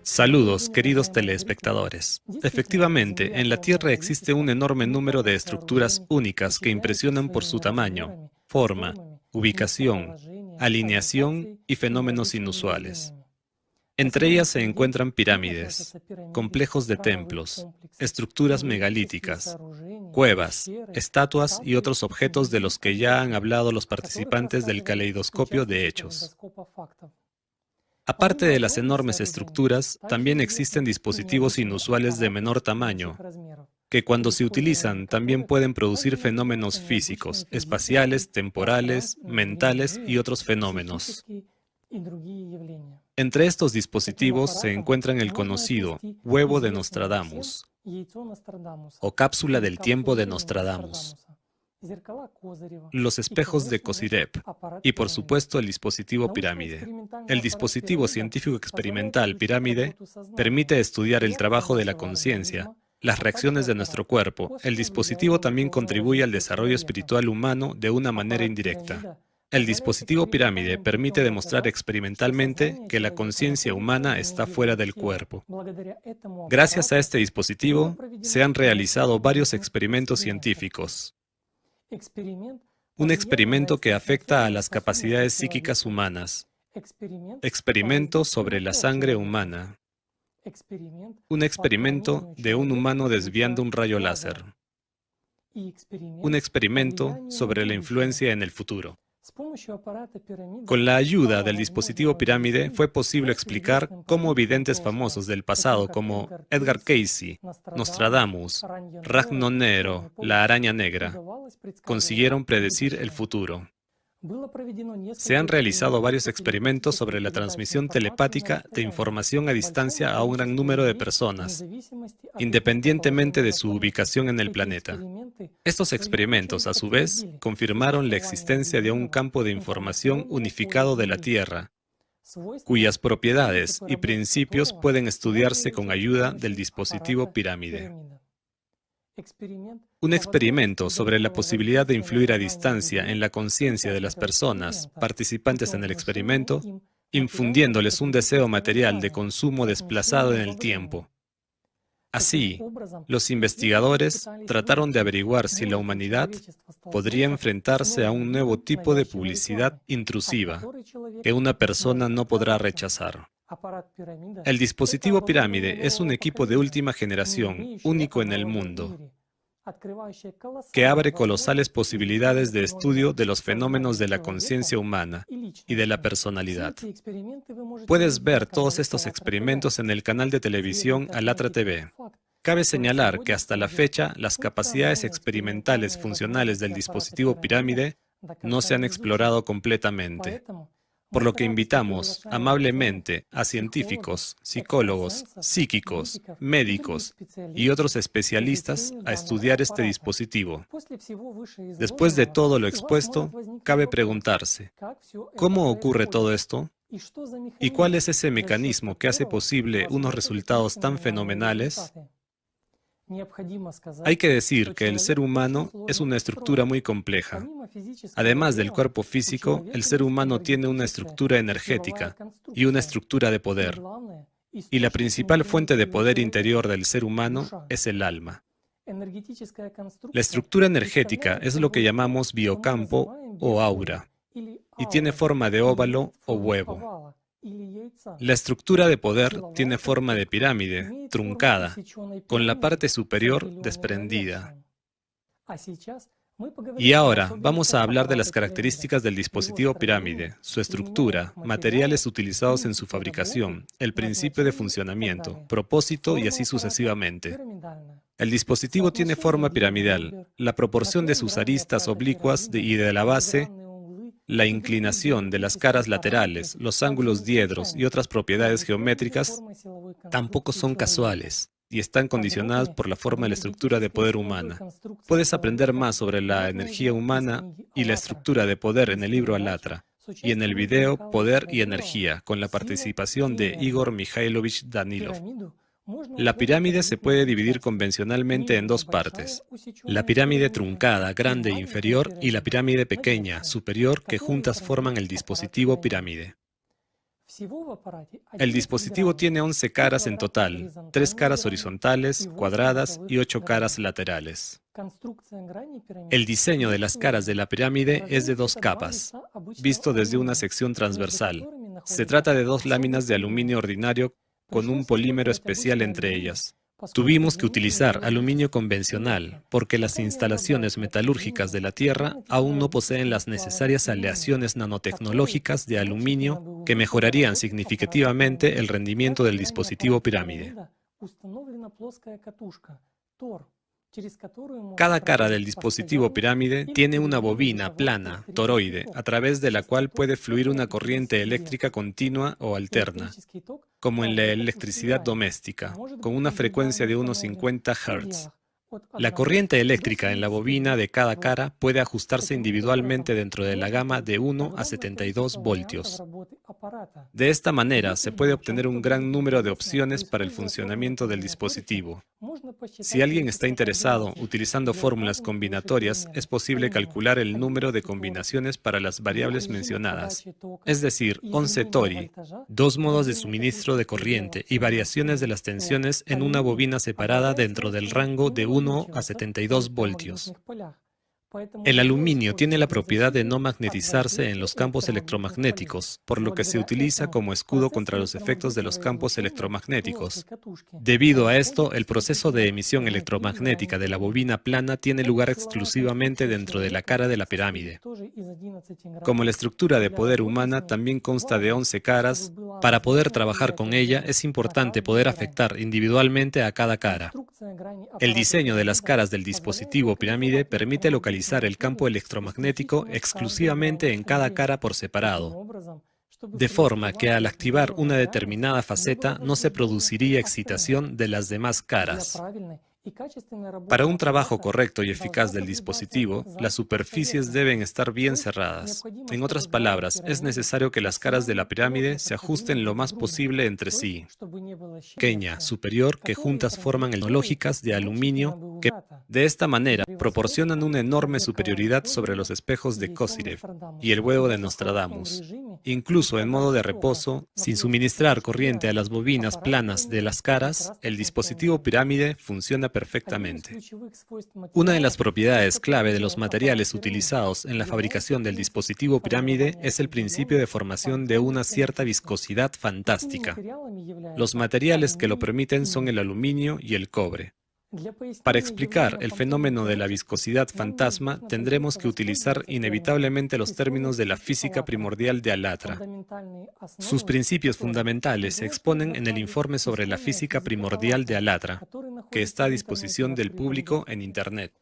Saludos, queridos telespectadores. Efectivamente, en la Tierra existe un enorme número de estructuras únicas que impresionan por su tamaño, forma, ubicación, alineación y fenómenos inusuales. Entre ellas se encuentran pirámides, complejos de templos, estructuras megalíticas, cuevas, estatuas y otros objetos de los que ya han hablado los participantes del caleidoscopio de hechos. Aparte de las enormes estructuras, también existen dispositivos inusuales de menor tamaño, que cuando se utilizan también pueden producir fenómenos físicos, espaciales, temporales, mentales y otros fenómenos. Entre estos dispositivos se encuentran el conocido huevo de Nostradamus o cápsula del tiempo de Nostradamus, los espejos de Kozyrev y, por supuesto, el dispositivo pirámide. El dispositivo científico experimental pirámide permite estudiar el trabajo de la conciencia, las reacciones de nuestro cuerpo. El dispositivo también contribuye al desarrollo espiritual humano de una manera indirecta. El dispositivo pirámide permite demostrar experimentalmente que la conciencia humana está fuera del cuerpo. Gracias a este dispositivo, se han realizado varios experimentos científicos. Un experimento que afecta a las capacidades psíquicas humanas. Experimento sobre la sangre humana. Un experimento de un humano desviando un rayo láser. Un experimento sobre la influencia en el futuro. Con la ayuda del dispositivo pirámide fue posible explicar cómo videntes famosos del pasado como Edgar Cayce, Nostradamus, Ragnar Nero, la araña negra, consiguieron predecir el futuro. Se han realizado varios experimentos sobre la transmisión telepática de información a distancia a un gran número de personas, independientemente de su ubicación en el planeta. Estos experimentos, a su vez, confirmaron la existencia de un campo de información unificado de la Tierra, cuyas propiedades y principios pueden estudiarse con ayuda del dispositivo pirámide. Un experimento sobre la posibilidad de influir a distancia en la conciencia de las personas participantes en el experimento, infundiéndoles un deseo material de consumo desplazado en el tiempo. Así, los investigadores trataron de averiguar si la humanidad podría enfrentarse a un nuevo tipo de publicidad intrusiva que una persona no podrá rechazar. El dispositivo pirámide es un equipo de última generación, único en el mundo, que abre colosales posibilidades de estudio de los fenómenos de la conciencia humana y de la personalidad. Puedes ver todos estos experimentos en el canal de televisión Alatra TV. Cabe señalar que hasta la fecha las capacidades experimentales funcionales del dispositivo pirámide no se han explorado completamente, por lo que invitamos amablemente a científicos, psicólogos, psíquicos, médicos y otros especialistas a estudiar este dispositivo. Después de todo lo expuesto, cabe preguntarse, ¿cómo ocurre todo esto? ¿Y cuál es ese mecanismo que hace posible unos resultados tan fenomenales? Hay que decir que el ser humano es una estructura muy compleja. Además del cuerpo físico, el ser humano tiene una estructura energética y una estructura de poder. Y la principal fuente de poder interior del ser humano es el alma. La estructura energética es lo que llamamos biocampo o aura, y tiene forma de óvalo o huevo. La estructura de poder tiene forma de pirámide, truncada, con la parte superior desprendida. Y ahora vamos a hablar de las características del dispositivo pirámide, su estructura, materiales utilizados en su fabricación, el principio de funcionamiento, propósito y así sucesivamente. El dispositivo tiene forma piramidal. La proporción de sus aristas oblicuas y de la base, la inclinación de las caras laterales, los ángulos diedros y otras propiedades geométricas tampoco son casuales y están condicionadas por la forma de la estructura de poder humana. Puedes aprender más sobre la energía humana y la estructura de poder en el libro Alatra y en el video Poder y Energía, con la participación de Igor Mikhailovich Danilov. La pirámide se puede dividir convencionalmente en dos partes: la pirámide truncada, grande e inferior, y la pirámide pequeña, superior, que juntas forman el dispositivo pirámide. El dispositivo tiene 11 caras en total, 3 caras horizontales, cuadradas y 8 caras laterales. El diseño de las caras de la pirámide es de 2 capas, visto desde una sección transversal. Se trata de 2 láminas de aluminio ordinario con un polímero especial entre ellas. Tuvimos que utilizar aluminio convencional porque las instalaciones metalúrgicas de la Tierra aún no poseen las necesarias aleaciones nanotecnológicas de aluminio que mejorarían significativamente el rendimiento del dispositivo pirámide. Cada cara del dispositivo pirámide tiene una bobina plana, toroide, a través de la cual puede fluir una corriente eléctrica continua o alterna, como en la electricidad doméstica, con una frecuencia de unos 50 Hz. La corriente eléctrica en la bobina de cada cara puede ajustarse individualmente dentro de la gama de 1 a 72 voltios. De esta manera se puede obtener un gran número de opciones para el funcionamiento del dispositivo. Si alguien está interesado, utilizando fórmulas combinatorias, es posible calcular el número de combinaciones para las variables mencionadas, es decir, 11 tori, 2 modos de suministro de corriente y variaciones de las tensiones en una bobina separada dentro del rango de 1 a 72 voltios. El aluminio tiene la propiedad de no magnetizarse en los campos electromagnéticos, por lo que se utiliza como escudo contra los efectos de los campos electromagnéticos. Debido a esto, el proceso de emisión electromagnética de la bobina plana tiene lugar exclusivamente dentro de la cara de la pirámide. Como la estructura de poder humana también consta de 11 caras, para poder trabajar con ella es importante poder afectar individualmente a cada cara. El diseño de las caras del dispositivo pirámide permite localizar el campo electromagnético exclusivamente en cada cara por separado, de forma que al activar una determinada faceta no se produciría excitación de las demás caras. Para un trabajo correcto y eficaz del dispositivo, las superficies deben estar bien cerradas. En otras palabras, es necesario que las caras de la pirámide se ajusten lo más posible entre sí. Pequeña, superior, que juntas forman lógicas de aluminio que, de esta manera, proporcionan una enorme superioridad sobre los espejos de Kozyrev y el huevo de Nostradamus. Incluso en modo de reposo, sin suministrar corriente a las bobinas planas de las caras, el dispositivo pirámide funciona perfectamente. Una de las propiedades clave de los materiales utilizados en la fabricación del dispositivo pirámide es el principio de formación de una cierta viscosidad fantástica. Los materiales que lo permiten son el aluminio y el cobre. Para explicar el fenómeno de la viscosidad fantasma, tendremos que utilizar inevitablemente los términos de la física primordial de Alatra. Sus principios fundamentales se exponen en el informe sobre la física primordial de Alatra, que está a disposición del público en Internet.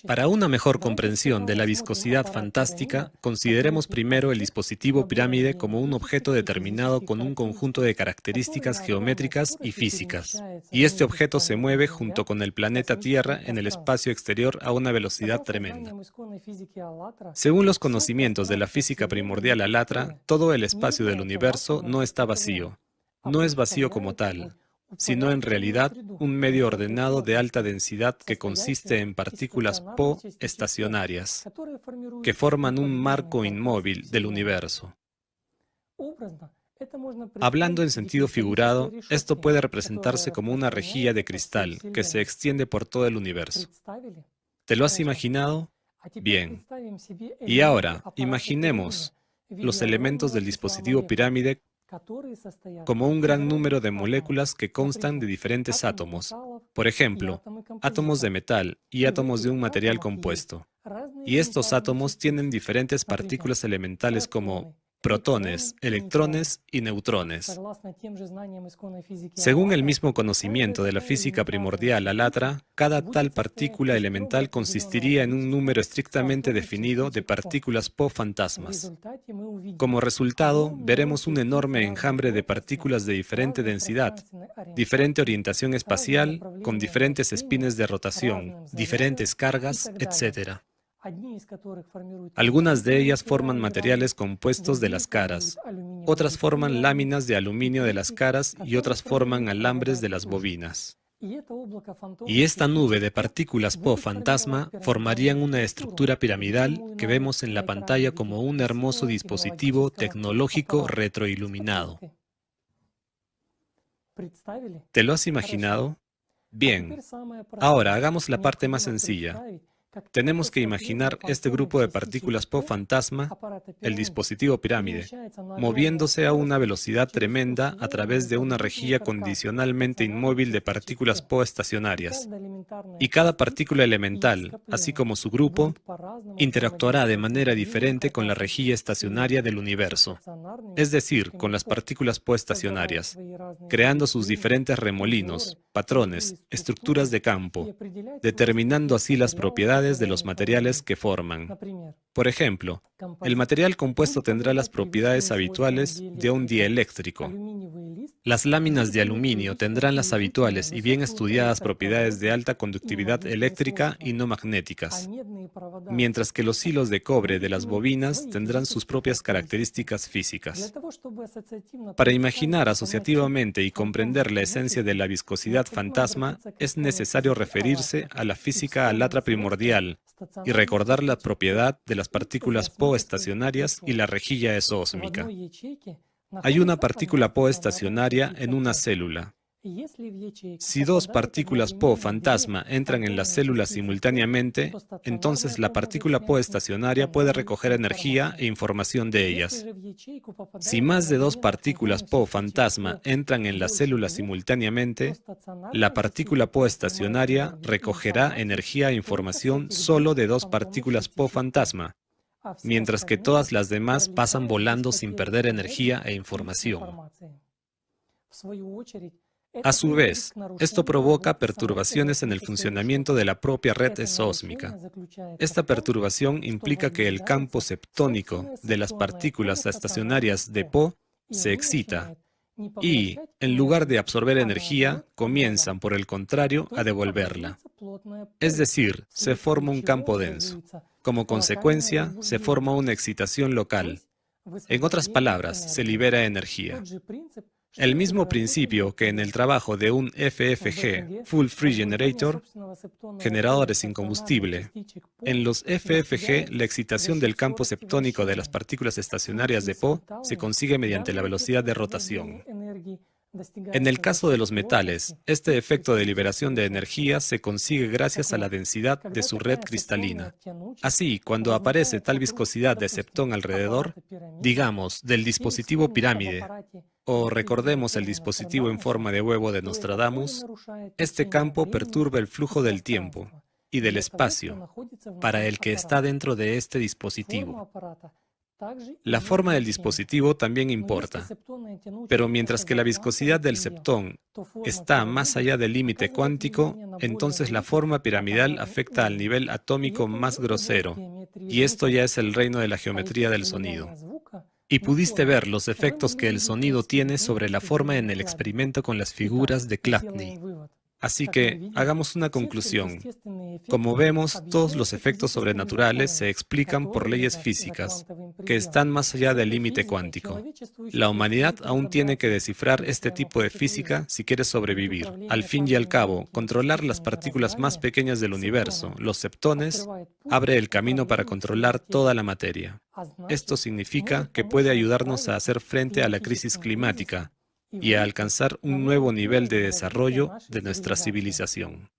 Para una mejor comprensión de la viscosidad fantástica, consideremos primero el dispositivo pirámide como un objeto determinado con un conjunto de características geométricas y físicas, y este objeto se mueve junto con el planeta Tierra en el espacio exterior a una velocidad tremenda. Según los conocimientos de la física primordial Alatra, todo el espacio del universo no está vacío. No es vacío como tal, sino en realidad un medio ordenado de alta densidad que consiste en partículas Po estacionarias, que forman un marco inmóvil del universo. Hablando en sentido figurado, esto puede representarse como una rejilla de cristal que se extiende por todo el universo. ¿Te lo has imaginado? Bien. Y ahora, imaginemos los elementos del dispositivo pirámide como un gran número de moléculas que constan de diferentes átomos, por ejemplo, átomos de metal y átomos de un material compuesto. Y estos átomos tienen diferentes partículas elementales como protones, electrones y neutrones. Según el mismo conocimiento de la física primordial Alatra, cada tal partícula elemental consistiría en un número estrictamente definido de partículas Po fantasmas. Como resultado, veremos un enorme enjambre de partículas de diferente densidad, diferente orientación espacial, con diferentes espines de rotación, diferentes cargas, etc. Algunas de ellas forman materiales compuestos de las caras, otras forman láminas de aluminio de las caras y otras forman alambres de las bobinas. Y esta nube de partículas Po fantasma formarían una estructura piramidal que vemos en la pantalla como un hermoso dispositivo tecnológico retroiluminado. ¿Te lo has imaginado? Bien, ahora hagamos la parte más sencilla. Tenemos que imaginar este grupo de partículas Po fantasma, el dispositivo pirámide, moviéndose a una velocidad tremenda a través de una rejilla condicionalmente inmóvil de partículas Po estacionarias. Y cada partícula elemental, así como su grupo, interactuará de manera diferente con la rejilla estacionaria del universo, es decir, con las partículas Po estacionarias, creando sus diferentes remolinos, patrones, estructuras de campo, determinando así las propiedades de los materiales que forman. Por ejemplo, el material compuesto tendrá las propiedades habituales de un dieléctrico. Las láminas de aluminio tendrán las habituales y bien estudiadas propiedades de alta conductividad eléctrica y no magnéticas, mientras que los hilos de cobre de las bobinas tendrán sus propias características físicas. Para imaginar asociativamente y comprender la esencia de la viscosidad fantasma, es necesario referirse a la física alatra primordial y recordar la propiedad de las partículas Po estacionarias y la rejilla exósmica. Hay una partícula Po estacionaria en una célula. Si dos partículas Po fantasma entran en la célula simultáneamente, entonces la partícula Po estacionaria puede recoger energía e información de ellas. Si más de dos partículas Po fantasma entran en la célula simultáneamente, la partícula Po estacionaria recogerá energía e información solo de dos partículas Po fantasma, mientras que todas las demás pasan volando sin perder energía e información. A su vez, esto provoca perturbaciones en el funcionamiento de la propia red exósmica. Esta perturbación implica que el campo septónico de las partículas estacionarias de Po se excita y, en lugar de absorber energía, comienzan, por el contrario, a devolverla. Es decir, se forma un campo denso. Como consecuencia, se forma una excitación local. En otras palabras, se libera energía. El mismo principio que en el trabajo de un FFG, Full Free Generator, generadores sin combustible. En los FFG, la excitación del campo septónico de las partículas estacionarias de Po se consigue mediante la velocidad de rotación. En el caso de los metales, este efecto de liberación de energía se consigue gracias a la densidad de su red cristalina. Así, cuando aparece tal viscosidad de septón alrededor, digamos, del dispositivo pirámide, o recordemos el dispositivo en forma de huevo de Nostradamus, este campo perturba el flujo del tiempo y del espacio para el que está dentro de este dispositivo. La forma del dispositivo también importa, pero mientras que la viscosidad del septón está más allá del límite cuántico, entonces la forma piramidal afecta al nivel atómico más grosero, y esto ya es el reino de la geometría del sonido. Y pudiste ver los efectos que el sonido tiene sobre la forma en el experimento con las figuras de Chladni. Así que, hagamos una conclusión. Como vemos, todos los efectos sobrenaturales se explican por leyes físicas, que están más allá del límite cuántico. La humanidad aún tiene que descifrar este tipo de física si quiere sobrevivir. Al fin y al cabo, controlar las partículas más pequeñas del universo, los septones, abre el camino para controlar toda la materia. Esto significa que puede ayudarnos a hacer frente a la crisis climática y a alcanzar un nuevo nivel de desarrollo de nuestra civilización.